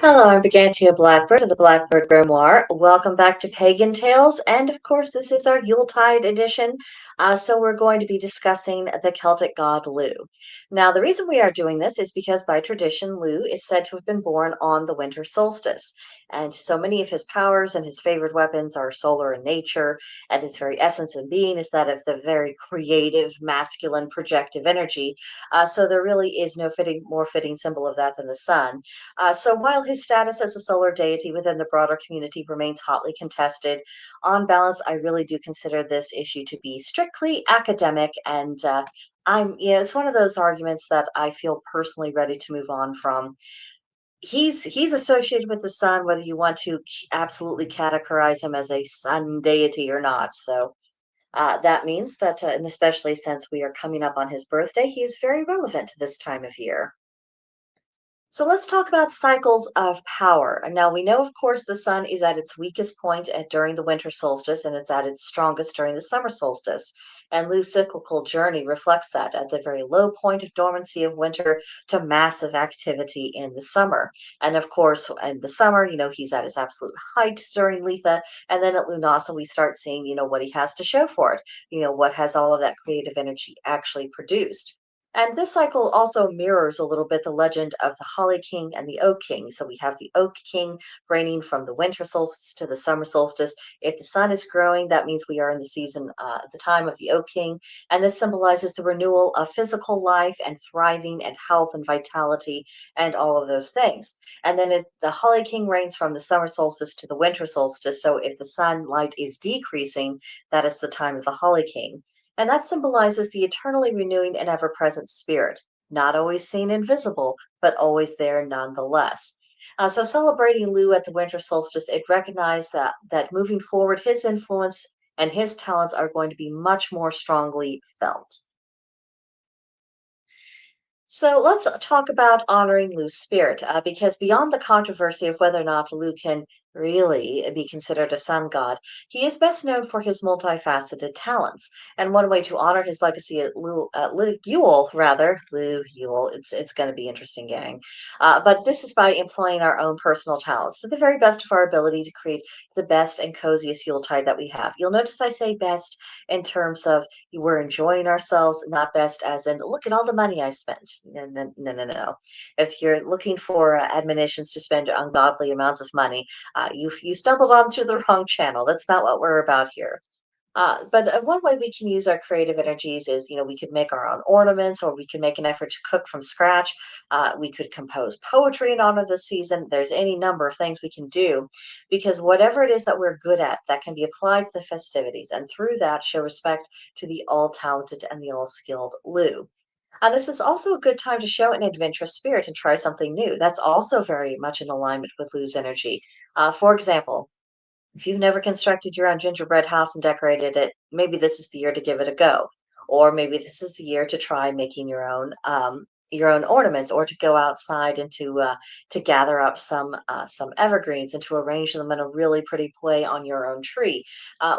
Hello, I'm Brigantia Blackbird of the Blackbird Grimoire. Welcome back to Pagan Tales, and of course, this is our Yuletide edition. So we're going to be discussing the Celtic god Lugh. Now, the reason we are doing this is because by tradition, Lugh is said to have been born on the winter solstice, and so many of his powers and his favorite weapons are solar in nature, and his very essence and being is that of the very creative, masculine, projective energy. So there really is no more fitting symbol of that than the sun. So while his status as a solar deity within the broader community remains hotly contested, on balance, I really do consider this issue to be strictly academic, and it's one of those arguments that I feel personally ready to move on from. He's associated with the sun, whether you want to absolutely categorize him as a sun deity or not. So that means that, and especially since we are coming up on his birthday, he's very relevant this time of year. So let's talk about cycles of power. And now we know, of course, the sun is at its weakest point during the winter solstice, and it's at its strongest during the summer solstice. And Lu's cyclical journey reflects that at the very low point of dormancy of winter to massive activity in the summer. And of course, in the summer, he's at his absolute height during Letha. And then at Lunasa, we start seeing, what he has to show for it, what has all of that creative energy actually produced. And this cycle also mirrors a little bit the legend of the Holly King and the Oak King. So we have the Oak King reigning from the winter solstice to the summer solstice. If the sun is growing, that means we are in the season, the time of the Oak King. And this symbolizes the renewal of physical life and thriving and health and vitality and all of those things. And then the Holly King reigns from the summer solstice to the winter solstice. So if the sunlight is decreasing, that is the time of the Holly King. And that symbolizes the eternally renewing and ever present spirit, not always seen and visible, but always there nonetheless. So celebrating Lugh at the winter solstice, it recognized that moving forward, his influence and his talents are going to be much more strongly felt. So let's talk about honoring Lu's spirit, because beyond the controversy of whether or not Lu can really be considered a sun god, he is best known for his multifaceted talents. And one way to honor his legacy at Lu Yule, rather, Lu Yule, it's going to be interesting, gang. But this is by employing our own personal talents to the very best of our ability to create the best and coziest Yuletide that we have. You'll notice I say best in terms of we're enjoying ourselves, not best as in, look at all the money I spent. No, no, no, no, no. If you're looking for admonitions to spend ungodly amounts of money, you stumbled onto the wrong channel. That's not what we're about here. But one way we can use our creative energies is, we could make our own ornaments, or we can make an effort to cook from scratch. We could compose poetry in honor of the season. There's any number of things we can do, because whatever it is that we're good at, that can be applied to the festivities, and through that show respect to the all-talented and the all-skilled Lou. This is also a good time to show an adventurous spirit and try something new. That's also very much in alignment with Lou's energy. For example, if you've never constructed your own gingerbread house and decorated it, maybe this is the year to give it a go. Or maybe this is the year to try making your own ornaments, or to go outside and to gather up some evergreens and to arrange them in a really pretty play on your own tree.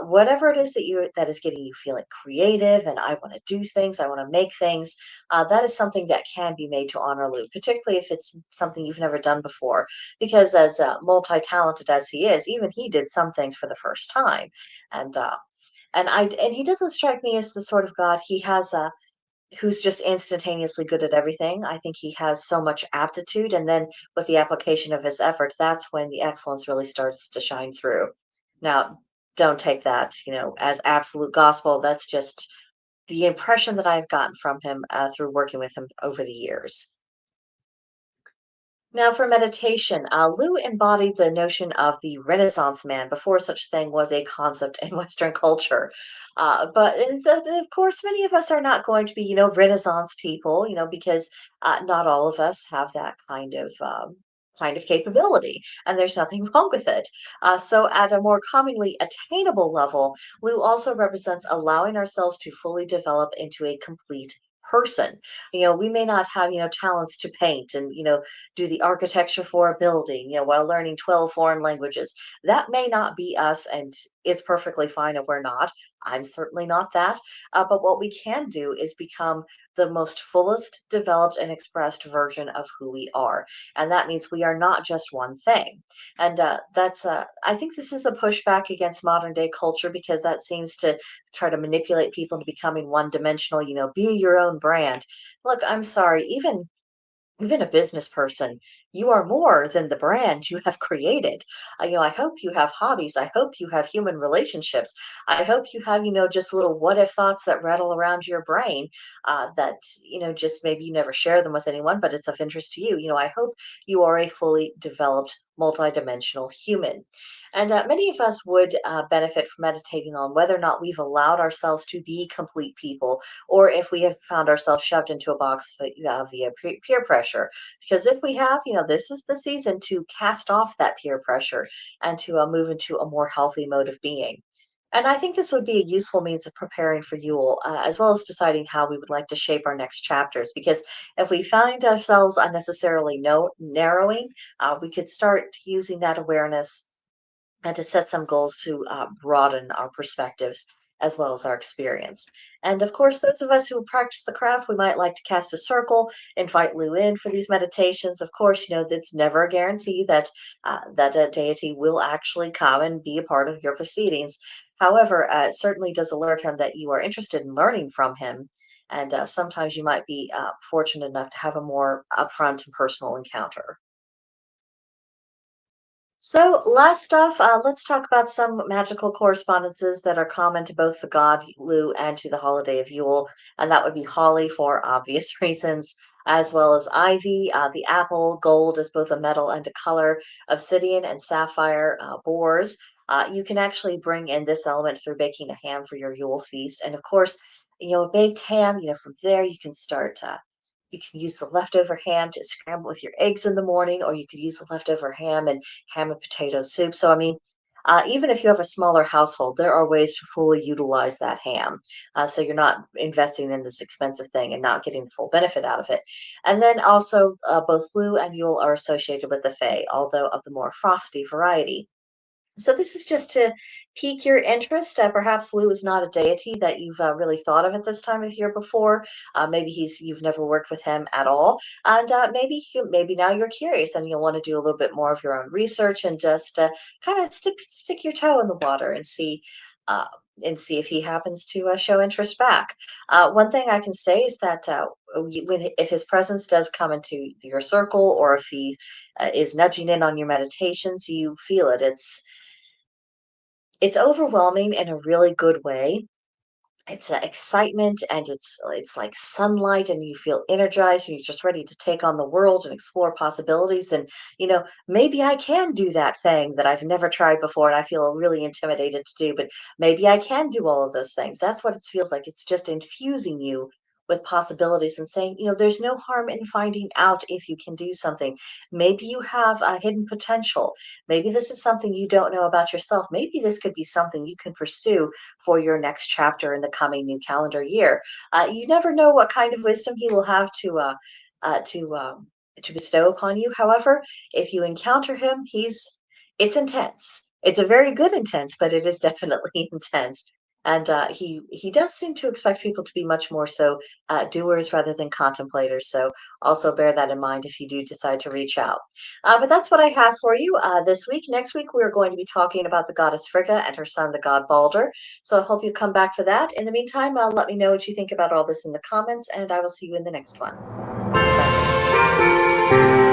Whatever it is that is getting you feeling creative and I want to do things, I want to make things. That is something that can be made to honor Luke, particularly if it's something you've never done before, because as multi-talented as he is, even he did some things for the first time. And uh and i and he doesn't strike me as the sort of god he has who's just instantaneously good at everything. I think he has so much aptitude, and then with the application of his effort, that's when the excellence really starts to shine through. Now, don't take that as absolute gospel. That's just the impression that I've gotten from him through working with him over the years. Now, for meditation, Lu embodied the notion of the Renaissance man before such a thing was a concept in Western culture. Of course, many of us are not going to be, Renaissance people, because not all of us have that kind of capability, and there's nothing wrong with it. So, at a more commonly attainable level, Lu also represents allowing ourselves to fully develop into a complete person. We may not have, talents to paint and, do the architecture for a building, while learning 12 foreign languages. That may not be us, and it's perfectly fine if we're not. I'm certainly not that. But what we can do is become the most fullest, developed, and expressed version of who we are. And that means we are not just one thing. And I think this is a pushback against modern day culture because that seems to try to manipulate people to becoming one dimensional, be your own brand. Look, I'm sorry, even a business person, you are more than the brand you have created. I hope you have hobbies. I hope you have human relationships. I hope you have, just little what if thoughts that rattle around your brain that, just maybe you never share them with anyone, but it's of interest to you. I hope you are a fully developed, multidimensional human. And many of us would benefit from meditating on whether or not we've allowed ourselves to be complete people or if we have found ourselves shoved into a box via peer pressure. Because if we have, this is the season to cast off that peer pressure and to move into a more healthy mode of being. And I think this would be a useful means of preparing for Yule, as well as deciding how we would like to shape our next chapters. Because if we find ourselves unnecessarily narrowing, we could start using that awareness and to set some goals to broaden our perspectives as well as our experience. And of course, those of us who practice the craft, we might like to cast a circle, invite Lugh in for these meditations. Of course, that's never a guarantee that that a deity will actually come and be a part of your proceedings. However, it certainly does alert him that you are interested in learning from him. And sometimes you might be fortunate enough to have a more upfront and personal encounter. So, last off, let's talk about some magical correspondences that are common to both the god Lu and to the holiday of Yule, and that would be holly for obvious reasons, as well as ivy, the apple, gold as both a metal and a color, obsidian and sapphire, boars. You can actually bring in this element through baking a ham for your Yule feast, and of course, a baked ham. From there you can start. You can use the leftover ham to scramble with your eggs in the morning, or you could use the leftover ham and ham and potato soup. So, I mean, even if you have a smaller household, there are ways to fully utilize that ham. So you're not investing in this expensive thing and not getting full benefit out of it. And then also, both Lugh and Yule are associated with the Fae, although of the more frosty variety. So this is just to pique your interest. Perhaps Lugh is not a deity that you've really thought of at this time of year before. Maybe you've never worked with him at all, and maybe now you're curious and you'll want to do a little bit more of your own research and just kind of stick your toe in the water uh, and see if he happens to show interest back. One thing I can say is that if his presence does come into your circle, or if he is nudging in on your meditations, you feel it. It's overwhelming in a really good way. It's excitement and it's like sunlight and you feel energized and you're just ready to take on the world and explore possibilities and maybe I can do that thing that I've never tried before and I feel really intimidated to do, but maybe I can do all of those things. That's what it feels like. It's just infusing you with possibilities and saying, there's no harm in finding out if you can do something. Maybe you have a hidden potential. Maybe this is something you don't know about yourself. Maybe this could be something you can pursue for your next chapter in the coming new calendar year. You never know what kind of wisdom he will have uh, to um, to bestow upon you. However, if you encounter him, it's intense. It's a very good intense, but it is definitely intense. And he does seem to expect people to be much more so doers rather than contemplators. So also bear that in mind if you do decide to reach out. But that's what I have for you this week. Next week, we're going to be talking about the goddess Frigga and her son, the god Balder. So I hope you come back for that. In the meantime, let me know what you think about all this in the comments, and I will see you in the next one. Bye for now.